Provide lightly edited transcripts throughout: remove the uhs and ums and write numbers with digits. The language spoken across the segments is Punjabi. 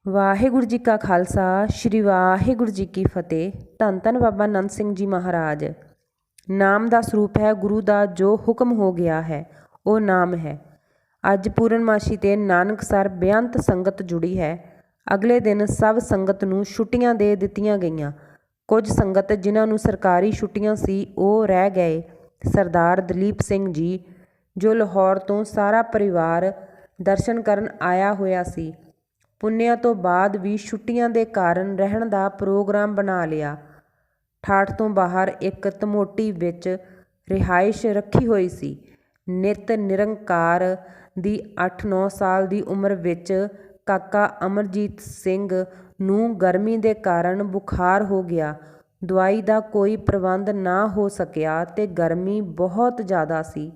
ਵਾਹਿਗੁਰੂ ਜੀ ਕਾ ਖਾਲਸਾ ਸ਼੍ਰੀ ਵਾਹਿਗੁਰੂ ਜੀ ਕੀ ਫਤਿਹ। ਧੰਨ ਧੰਨ ਬਾਬਾ ਨੰਦ ਸਿੰਘ ਜੀ ਮਹਾਰਾਜ। ਨਾਮ ਦਾ ਸਰੂਪ ਹੈ ਗੁਰੂ ਦਾ, ਜੋ ਹੁਕਮ ਹੋ ਗਿਆ ਹੈ ਉਹ ਨਾਮ ਹੈ। ਅੱਜ ਪੂਰਨਮਾਸ਼ੀ ਤੇ ਨਾਨਕਸਰ ਬੇਅੰਤ ਸੰਗਤ ਜੁੜੀ ਹੈ। ਅਗਲੇ ਦਿਨ ਸਭ ਸੰਗਤ ਨੂੰ ਛੁੱਟੀਆਂ ਦੇ ਦਿੱਤੀਆਂ ਗਈਆਂ। ਕੁਝ ਸੰਗਤ ਜਿਨ੍ਹਾਂ ਨੂੰ ਸਰਕਾਰੀ ਛੁੱਟੀਆਂ ਸੀ ਉਹ ਰਹਿ ਗਏ। ਸਰਦਾਰ ਦਲੀਪ ਸਿੰਘ ਜੀ, ਜੋ ਲਾਹੌਰ ਤੋਂ ਸਾਰਾ ਪਰਿਵਾਰ ਦਰਸ਼ਨ ਕਰਨ ਆਇਆ ਹੋਇਆ ਸੀ, ਪੁੰਨਿਆਂ ਤੋਂ ਬਾਅਦ ਵੀ ਛੁੱਟੀਆਂ ਦੇ ਕਾਰਨ ਰਹਿਣ ਦਾ ਪ੍ਰੋਗਰਾਮ ਬਣਾ ਲਿਆ। ਠਾਠ ਤੋਂ ਬਾਹਰ ਇੱਕ ਧਮੋਟੀ ਵਿੱਚ ਰਿਹਾਇਸ਼ ਰੱਖੀ ਹੋਈ ਸੀ। ਨਿਤ ਨਿਰੰਕਾਰ ਦੀ 8-9 ਸਾਲ ਦੀ ਉਮਰ ਵਿੱਚ ਕਾਕਾ ਅਮਰਜੀਤ ਸਿੰਘ ਨੂੰ ਗਰਮੀ ਦੇ ਕਾਰਨ ਬੁਖਾਰ ਹੋ ਗਿਆ। ਦਵਾਈ ਦਾ ਕੋਈ ਪ੍ਰਬੰਧ ਨਾ ਹੋ ਸਕਿਆ ਤੇ ਗਰਮੀ ਬਹੁਤ ਜ਼ਿਆਦਾ ਸੀ।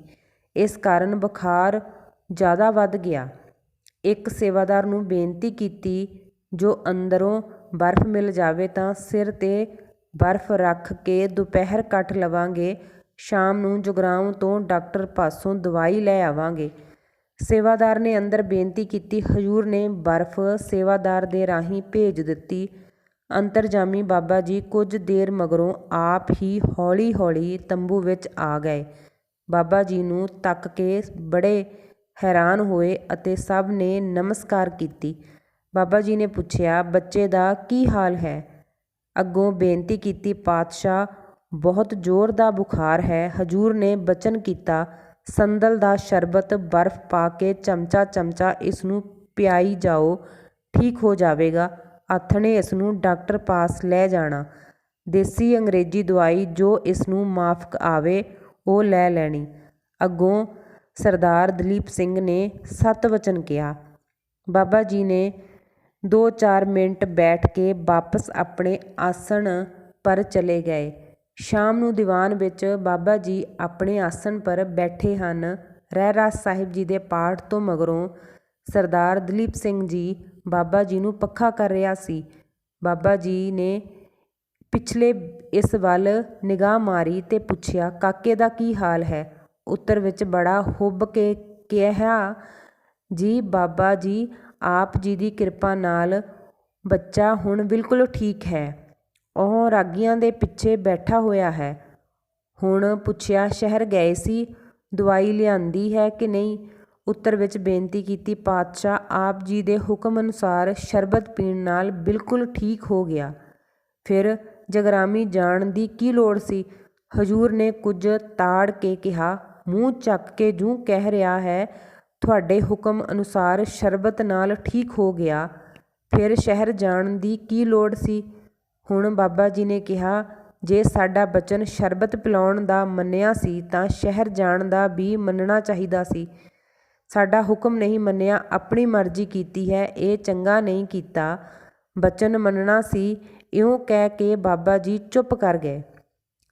ਇਸ ਕਾਰਨ ਬੁਖਾਰ ਜ਼ਿਆਦਾ ਵੱਧ ਗਿਆ। ਇੱਕ ਸੇਵਾਦਾਰ ਨੂੰ ਬੇਨਤੀ ਕੀਤੀ, ਜੋ ਅੰਦਰੋਂ ਬਰਫ਼ ਮਿਲ ਜਾਵੇ ਤਾਂ ਸਿਰ 'ਤੇ ਬਰਫ਼ ਰੱਖ ਕੇ ਦੁਪਹਿਰ ਕੱਟ ਲਵਾਂਗੇ, ਸ਼ਾਮ ਨੂੰ ਜਗਰਾਉਂ ਤੋਂ ਡਾਕਟਰ ਪਾਸੋਂ ਦਵਾਈ ਲੈ ਆਵਾਂਗੇ। ਸੇਵਾਦਾਰ ਨੇ ਅੰਦਰ ਬੇਨਤੀ ਕੀਤੀ। ਹਜ਼ੂਰ ਨੇ ਬਰਫ਼ ਸੇਵਾਦਾਰ ਦੇ ਰਾਹੀਂ ਭੇਜ ਦਿੱਤੀ। ਅੰਤਰਜਾਮੀ ਬਾਬਾ ਜੀ ਕੁਝ ਦੇਰ ਮਗਰੋਂ ਆਪ ਹੀ ਹੌਲੀ ਹੌਲੀ ਤੰਬੂ ਵਿੱਚ ਆ ਗਏ। ਬਾਬਾ ਜੀ ਨੂੰ ਤੱਕ ਕੇ ਬੜੇ ਹੈਰਾਨ ਹੋਏ ਅਤੇ ਸਭ ਨੇ ਨਮਸਕਾਰ ਕੀਤੀ। ਬਾਬਾ ਜੀ ਨੇ ਪੁੱਛਿਆ, ਬੱਚੇ ਦਾ ਕੀ ਹਾਲ ਹੈ? ਅੱਗੋਂ ਬੇਨਤੀ ਕੀਤੀ, ਪਾਤਸ਼ਾਹ ਬਹੁਤ ਜ਼ੋਰ ਦਾ ਬੁਖਾਰ ਹੈ। ਹਜ਼ੂਰ ਨੇ ਬਚਨ ਕੀਤਾ, ਸੰਦਲ ਦਾ ਸ਼ਰਬਤ ਬਰਫ਼ ਪਾ ਕੇ ਚਮਚਾ ਚਮਚਾ ਇਸ ਨੂੰ ਪਿਆਈ ਜਾਓ, ਠੀਕ ਹੋ ਜਾਵੇਗਾ। ਆਥਣੇ ਇਸ ਨੂੰ ਡਾਕਟਰ ਪਾਸ ਲੈ ਜਾਣਾ। ਦੇਸੀ ਅੰਗਰੇਜ਼ੀ ਦਵਾਈ ਜੋ ਇਸ ਨੂੰ ਮਾਫਕ ਆਵੇ ਉਹ ਲੈ ਲੈਣੀ। ਅੱਗੋਂ ਸਰਦਾਰ ਦਲੀਪ ਸਿੰਘ ਨੇ ਸਤ ਵਚਨ ਕਿਹਾ। ਬਾਬਾ ਜੀ ਨੇ 2-4 ਮਿੰਟ ਬੈਠ ਕੇ ਵਾਪਸ ਆਪਣੇ ਆਸਣ ਪਰ ਚਲੇ ਗਏ। ਸ਼ਾਮ ਨੂੰ ਦੀਵਾਨ ਵਿੱਚ ਬਾਬਾ ਜੀ ਆਪਣੇ ਆਸਣ ਪਰ ਬੈਠੇ ਹਨ। ਰਹਿਰਾਸ ਸਾਹਿਬ ਜੀ ਦੇ ਪਾਠ ਤੋਂ ਮਗਰੋਂ ਸਰਦਾਰ ਦਲੀਪ ਸਿੰਘ ਜੀ ਬਾਬਾ ਜੀ ਨੂੰ ਪੱਖਾ ਕਰ ਰਿਹਾ ਸੀ। ਬਾਬਾ ਜੀ ਨੇ ਪਿਛਲੇ ਇਸ ਵੱਲ ਨਿਗਾਹ ਮਾਰੀ ਤੇ ਪੁੱਛਿਆ, ਕਾਕੇ ਦਾ ਕੀ ਹਾਲ ਹੈ? ਉੱਤਰ ਵਿੱਚ ਬੜਾ ਹੁੱਬ ਕੇ ਕਿਹਾ, ਜੀ ਬਾਬਾ ਜੀ ਆਪ ਜੀ ਦੀ ਕਿਰਪਾ ਨਾਲ ਬੱਚਾ ਹੁਣ ਬਿਲਕੁਲ ਠੀਕ ਹੈ। ਉਹ ਰਾਗੀਆਂ ਦੇ ਪਿੱਛੇ ਬੈਠਾ ਹੋਇਆ ਹੈ। ਹੁਣ ਪੁੱਛਿਆ, ਸ਼ਹਿਰ ਗਏ ਸੀ, ਦਵਾਈ ਲਿਆਂਦੀ ਹੈ ਕਿ ਨਹੀਂ? ਉੱਤਰ ਵਿੱਚ ਬੇਨਤੀ ਕੀਤੀ, ਪਾਤਸ਼ਾਹ ਆਪ ਜੀ ਦੇ ਹੁਕਮ ਅਨੁਸਾਰ ਸ਼ਰਬਤ ਪੀਣ ਨਾਲ ਬਿਲਕੁਲ ਠੀਕ ਹੋ ਗਿਆ। ਫਿਰ ਜਗਰਾਮੀ ਜਾਣ ਦੀ ਕੀ ਲੋੜ ਸੀ? ਹਜ਼ੂਰ ਨੇ ਕੁਝ ਤਾੜ ਕੇ ਕਿਹਾ, ਮੂੰਹ ਚੱਕ ਕੇ ਜੂੰ ਕਹਿ ਰਿਹਾ ਹੈ, ਤੁਹਾਡੇ ਹੁਕਮ ਅਨੁਸਾਰ ਸ਼ਰਬਤ ਨਾਲ ਠੀਕ ਹੋ ਗਿਆ। ਫਿਰ ਸ਼ਹਿਰ ਜਾਣ ਦੀ ਕੀ ਲੋੜ ਸੀ? ਹੁਣ ਬਾਬਾ ਜੀ ਨੇ ਕਿਹਾ, ਜੇ ਸਾਡਾ ਬਚਨ ਸ਼ਰਬਤ ਪਿਲਾਉਣ ਦਾ ਮੰਨਿਆ ਸੀ ਤਾਂ ਸ਼ਹਿਰ ਜਾਣ ਦਾ ਵੀ ਮੰਨਣਾ ਚਾਹੀਦਾ ਸੀ। ਸਾਡਾ ਹੁਕਮ ਨਹੀਂ ਮੰਨਿਆ, ਆਪਣੀ ਮਰਜ਼ੀ ਕੀਤੀ ਹੈ, ਇਹ ਚੰਗਾ ਨਹੀਂ ਕੀਤਾ। ਬਚਨ ਮੰਨਣਾ ਸੀ। ਇਉਂ ਕਹਿ ਕੇ ਬਾਬਾ ਜੀ ਚੁੱਪ ਕਰ ਗਏ।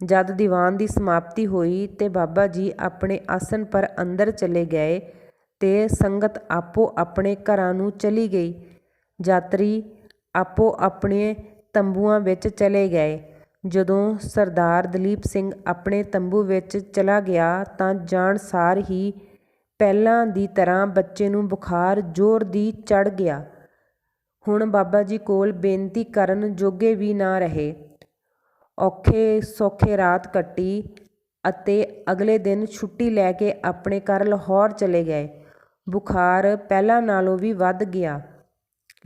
ਜਦ ਦੀਵਾਨ ਦੀ ਸਮਾਪਤੀ ਹੋਈ ਤੇ ਬਾਬਾ ਜੀ ਆਪਣੇ ਆਸਣ ਪਰ ਅੰਦਰ ਚਲੇ ਗਏ ਤੇ ਸੰਗਤ ਆਪੋ ਆਪਣੇ ਘਰਾਂ ਨੂੰ ਚਲੀ ਗਈ। ਯਾਤਰੀ ਆਪੋ ਆਪਣੇ ਤੰਬੂਆਂ ਵਿੱਚ ਚਲੇ ਗਏ। ਜਦੋਂ ਸਰਦਾਰ ਦਲੀਪ ਸਿੰਘ ਆਪਣੇ ਤੰਬੂ ਵਿੱਚ ਚਲਾ ਗਿਆ ਤਾਂ ਜਾਣ ਸਾਰ ਹੀ ਪਹਿਲਾਂ ਦੀ ਤਰ੍ਹਾਂ ਬੱਚੇ ਨੂੰ ਬੁਖਾਰ ਜ਼ੋਰ ਦੀ ਚੜ੍ਹ ਗਿਆ। ਹੁਣ ਬਾਬਾ ਜੀ ਕੋਲ ਬੇਨਤੀ ਕਰਨ ਜੋਗੇ ਵੀ ਨਾ ਰਹੇ। ਔਖੇ ਸੌਖੇ ਰਾਤ ਕੱਟੀ ਅਤੇ ਅਗਲੇ ਦਿਨ ਛੁੱਟੀ ਲੈ ਕੇ ਆਪਣੇ ਘਰ ਲਾਹੌਰ ਚਲੇ ਗਏ। ਬੁਖਾਰ ਪਹਿਲਾਂ ਨਾਲੋਂ ਵੀ ਵੱਧ ਗਿਆ।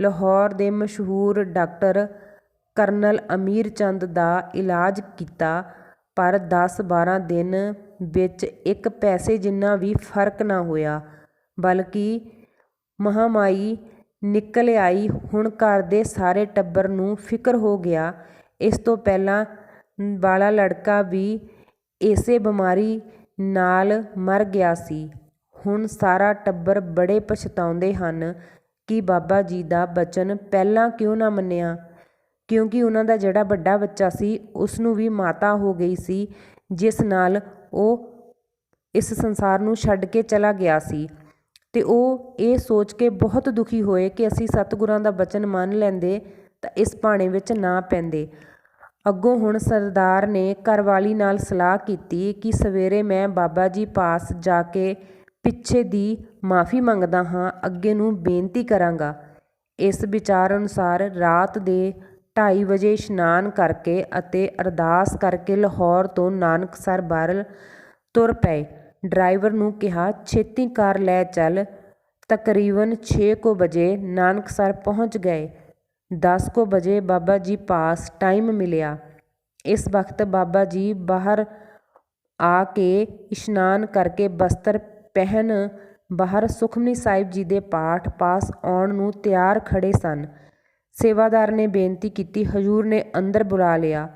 ਲਾਹੌਰ ਦੇ ਮਸ਼ਹੂਰ ਡਾਕਟਰ ਕਰਨਲ ਅਮੀਰ ਚੰਦ ਦਾ ਇਲਾਜ ਕੀਤਾ, ਪਰ 10-12 ਦਿਨ ਵਿੱਚ ਇੱਕ ਪੈਸੇ ਜਿੰਨਾ ਵੀ ਫਰਕ ਨਾ ਹੋਇਆ, ਬਲਕਿ ਮਹਾਮਾਈ ਨਿਕਲ ਆਈ। ਹੁਣ ਘਰ ਦੇ ਸਾਰੇ ਟੱਬਰ ਨੂੰ ਫਿਕਰ ਹੋ ਗਿਆ। ਇਸ ਤੋਂ ਪਹਿਲਾਂ ਵਾਲਾ ਲੜਕਾ ਵੀ ਇਸੇ ਬਿਮਾਰੀ ਨਾਲ ਮਰ ਗਿਆ ਸੀ। ਹੁਣ ਸਾਰਾ ਟੱਬਰ ਬੜੇ ਪਛਤਾਉਂਦੇ ਹਨ ਕਿ ਬਾਬਾ ਜੀ ਦਾ ਬਚਨ ਪਹਿਲਾਂ ਕਿਉਂ ਨਾ ਮੰਨਿਆ, ਕਿਉਂਕਿ ਉਹਨਾਂ ਦਾ ਜਿਹੜਾ ਵੱਡਾ ਬੱਚਾ ਸੀ ਉਸ ਨੂੰ ਵੀ ਮਾਤਾ ਹੋ ਗਈ ਸੀ, ਜਿਸ ਨਾਲ ਉਹ ਇਸ ਸੰਸਾਰ ਨੂੰ ਛੱਡ ਕੇ ਚਲਾ ਗਿਆ ਸੀ। ਤੇ ਉਹ ਇਹ ਸੋਚ ਕੇ ਬਹੁਤ ਦੁਖੀ ਹੋਏ ਕਿ ਅਸੀਂ ਸਤਿਗੁਰਾਂ ਦਾ ਬਚਨ ਮੰਨ ਲੈਂਦੇ ਤਾਂ ਇਸ ਭਾਣੇ ਵਿੱਚ ਨਾ ਪੈਂਦੇ। ਅੱਗੋਂ ਹੁਣ ਸਰਦਾਰ ਨੇ ਘਰਵਾਲੀ ਨਾਲ ਸਲਾਹ ਕੀਤੀ ਕਿ ਸਵੇਰੇ ਮੈਂ ਬਾਬਾ ਜੀ ਪਾਸ ਜਾ ਕੇ ਪਿੱਛੇ ਦੀ ਮਾਫ਼ੀ ਮੰਗਦਾ ਹਾਂ, ਅੱਗੇ ਨੂੰ ਬੇਨਤੀ ਕਰਾਂਗਾ। ਇਸ ਵਿਚਾਰ ਅਨੁਸਾਰ ਰਾਤ ਦੇ 2:30 ਵਜੇ ਇਸ਼ਨਾਨ ਕਰਕੇ ਅਤੇ ਅਰਦਾਸ ਕਰਕੇ ਲਾਹੌਰ ਤੋਂ ਨਾਨਕਸਰ ਵੱਲ ਤੁਰ ਪਏ। ਡਰਾਈਵਰ ਨੂੰ ਕਿਹਾ, ਛੇਤੀ ਕਾਰ ਲੈ ਚੱਲ। ਤਕਰੀਬਨ 6 ਵਜੇ ਨਾਨਕਸਰ ਪਹੁੰਚ ਗਏ। 10 ਵਜੇ ਬਾਬਾ ਜੀ ਪਾਸ ਟਾਈਮ ਮਿਲਿਆ। ਇਸ ਵਕਤ ਬਾਬਾ ਜੀ ਬਾਹਰ ਆ ਕੇ ਇਸ਼ਨਾਨ ਕਰਕੇ ਬਸਤਰ ਪਹਿਨ ਬਾਹਰ ਸੁਖਮਨੀ ਸਾਹਿਬ ਜੀ ਦੇ ਪਾਠ ਪਾਸ ਆਉਣ ਨੂੰ ਤਿਆਰ ਖੜ੍ਹੇ ਸਨ। ਸੇਵਾਦਾਰ ਨੇ ਬੇਨਤੀ ਕੀਤੀ, ਹਜ਼ੂਰ ਨੇ ਅੰਦਰ ਬੁਲਾ ਲਿਆ।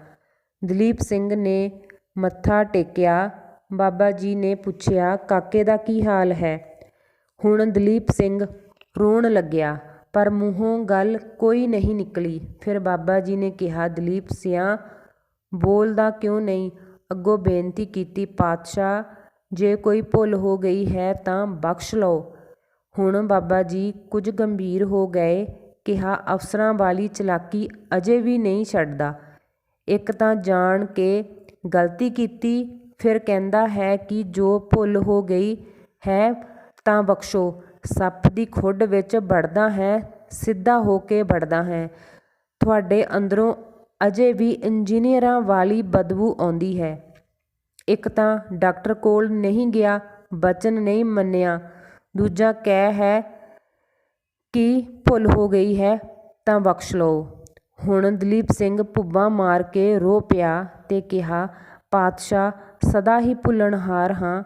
ਦਲੀਪ ਸਿੰਘ ਨੇ ਮੱਥਾ ਟੇਕਿਆ। ਬਾਬਾ ਜੀ ਨੇ ਪੁੱਛਿਆ, ਕਾਕੇ ਦਾ ਕੀ ਹਾਲ ਹੈ? ਹੁਣ ਦਲੀਪ ਸਿੰਘ ਰੋਣ ਲੱਗਿਆ, ਪਰ ਮੂੰਹੋਂ ਗੱਲ ਕੋਈ ਨਹੀਂ ਨਿਕਲੀ। ਫਿਰ ਬਾਬਾ ਜੀ ਨੇ ਕਿਹਾ, ਦਲੀਪ ਸਿਆਂ ਬੋਲਦਾ ਕਿਉਂ ਨਹੀਂ? ਅੱਗੋਂ ਬੇਨਤੀ ਕੀਤੀ, ਪਾਤਸ਼ਾਹ ਜੇ ਕੋਈ ਭੁੱਲ ਹੋ ਗਈ ਹੈ ਤਾਂ ਬਖਸ਼ ਲਓ। ਹੁਣ ਬਾਬਾ ਜੀ ਕੁਝ ਗੰਭੀਰ ਹੋ ਗਏ। ਕਿਹਾ, ਅਫਸਰਾਂ ਵਾਲੀ ਚਲਾਕੀ ਅਜੇ ਵੀ ਨਹੀਂ ਛੱਡਦਾ। ਇੱਕ ਤਾਂ ਜਾਣ ਕੇ ਗਲਤੀ ਕੀਤੀ, ਫਿਰ ਕਹਿੰਦਾ ਹੈ ਕਿ ਜੋ ਭੁੱਲ ਹੋ ਗਈ ਹੈ ਤਾਂ ਬਖਸ਼ੋ। ਸੱਪ ਦੀ ਖੁੱਡ ਵਿੱਚ ਵੜਦਾ ਹੈ, ਸਿੱਧਾ ਹੋ ਕੇ ਵੜਦਾ ਹੈ। ਤੁਹਾਡੇ ਅੰਦਰੋਂ ਅਜੇ ਵੀ ਇੰਜੀਨੀਅਰਾਂ ਵਾਲੀ ਬਦਬੂ ਆਉਂਦੀ ਹੈ। ਇੱਕ ਤਾਂ ਡਾਕਟਰ ਕੋਲ ਨਹੀਂ ਗਿਆ, ਬਚਨ ਨਹੀਂ ਮੰਨਿਆ। ਦੂਜਾ ਕਹਿ ਹੈ ਕਿ ਭੁੱਲ ਹੋ ਗਈ ਹੈ ਤਾਂ ਬਖਸ਼ ਲਓ। ਹੁਣ ਦਲੀਪ ਸਿੰਘ ਭੁੱਬਾਂ ਮਾਰ ਕੇ ਰੋ ਪਿਆ ਤੇ ਕਿਹਾ, ਪਾਤਸ਼ਾਹ ਸਦਾ ਹੀ ਭੁੱਲਣਹਾਰ ਹਾਂ,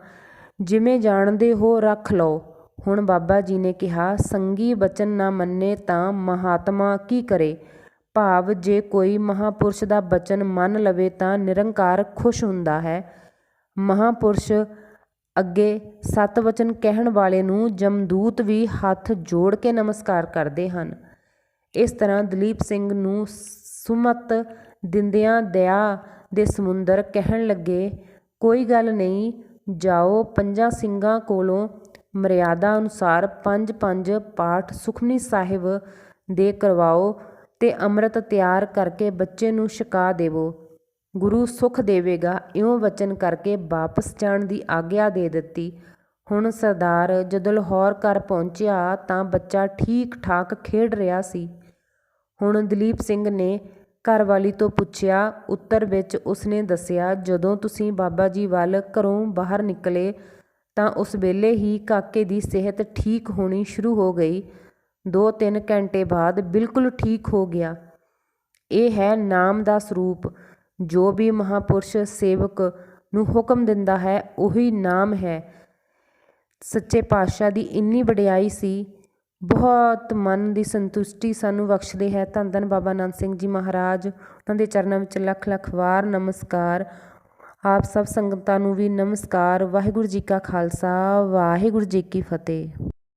ਜਿਵੇਂ ਜਾਣਦੇ ਹੋ ਰੱਖ ਲਓ। ਹੁਣ ਬਾਬਾ ਜੀ ਨੇ ਕਿਹਾ, ਸੰਗੀ ਬਚਨ ਨਾ ਮੰਨੇ ਤਾਂ ਮਹਾਤਮਾ ਕੀ ਕਰੇ? ਭਾਵ ਜੇ ਕੋਈ ਮਹਾਂਪੁਰਸ਼ ਦਾ ਬਚਨ ਮੰਨ ਲਵੇ ਤਾਂ ਨਿਰੰਕਾਰ ਖੁਸ਼ ਹੁੰਦਾ ਹੈ। ਮਹਾਂਪੁਰਸ਼ ਅੱਗੇ ਸਤ ਵਚਨ ਕਹਿਣ ਵਾਲੇ ਨੂੰ ਜਮਦੂਤ ਵੀ ਹੱਥ ਜੋੜ ਕੇ ਨਮਸਕਾਰ ਕਰਦੇ ਹਨ। ਇਸ ਤਰ੍ਹਾਂ ਦਲੀਪ ਸਿੰਘ ਨੂੰ ਸੁਮਤ ਦਿੰਦਿਆਂ ਦਇਆ ਦੇ ਸਮੁੰਦਰ ਕਹਿਣ ਲੱਗੇ, ਕੋਈ ਗੱਲ ਨਹੀਂ, ਜਾਓ 5 ਸਿੰਘਾਂ ਕੋਲੋਂ ਮਰਿਆਦਾ ਅਨੁਸਾਰ 5-5 ਪਾਠ ਸੁਖਮਨੀ ਸਾਹਿਬ ਦੇ ਕਰਵਾਓ ਤੇ ਅੰਮ੍ਰਿਤ ਤਿਆਰ ਕਰਕੇ ਬੱਚੇ ਨੂੰ ਛਕਾ ਦੇਵੋ। ਗੁਰੂ ਸੁਖ ਦੇਵੇਗਾ। ਇਉਂ ਵਚਨ ਕਰਕੇ ਵਾਪਸ ਜਾਣ ਦੀ ਆਗਿਆ ਦੇ ਦਿੱਤੀ। ਹੁਣ ਸਰਦਾਰ ਜਦੋਂ ਲਾਹੌਰ ਘਰ ਪਹੁੰਚਿਆ ਤਾਂ ਬੱਚਾ ਠੀਕ ਠਾਕ ਖੇਡ ਰਿਹਾ ਸੀ। ਹੁਣ ਦਲੀਪ ਸਿੰਘ ਨੇ ਘਰਵਾਲੀ ਤੋਂ ਪੁੱਛਿਆ। ਉੱਤਰ ਵਿੱਚ ਉਸਨੇ ਦੱਸਿਆ, ਜਦੋਂ ਤੁਸੀਂ ਬਾਬਾ ਜੀ ਵੱਲ ਘਰੋਂ ਬਾਹਰ ਨਿਕਲੇ ਤਾਂ ਉਸ ਵੇਲੇ ਹੀ ਕਾਕੇ ਦੀ ਸਿਹਤ ਠੀਕ ਹੋਣੀ ਸ਼ੁਰੂ ਹੋ ਗਈ। 2-3 ਘੰਟੇ ਬਾਅਦ ਬਿਲਕੁਲ ਠੀਕ ਹੋ ਗਿਆ। ਇਹ ਹੈ ਨਾਮ ਦਾ ਸਰੂਪ। ਜੋ ਵੀ ਮਹਾਂਪੁਰਸ਼ ਸੇਵਕ ਨੂੰ ਹੁਕਮ ਦਿੰਦਾ ਹੈ ਉਹੀ ਨਾਮ ਹੈ। ਸੱਚੇ ਪਾਤਸ਼ਾਹ ਦੀ ਇੰਨੀ ਵਡਿਆਈ ਸੀ, ਬਹੁਤ ਮਨ ਦੀ ਸੰਤੁਸ਼ਟੀ ਸਾਨੂੰ ਬਖਸ਼ਦੇ ਹੈ। ਧੰਨ ਧੰਨ ਬਾਬਾ ਨੰਦ ਸਿੰਘ ਜੀ ਮਹਾਰਾਜ, ਉਹਨਾਂ ਦੇ ਚਰਨਾਂ ਵਿੱਚ ਲੱਖ ਲੱਖ ਵਾਰ ਨਮਸਕਾਰ। ਆਪ ਸਭ ਸੰਗਤਾਂ ਨੂੰ ਵੀ ਨਮਸਕਾਰ। ਵਾਹਿਗੁਰੂ ਜੀ ਕਾ ਖਾਲਸਾ, ਵਾਹਿਗੁਰੂ ਜੀ ਕੀ ਫਤਿਹ।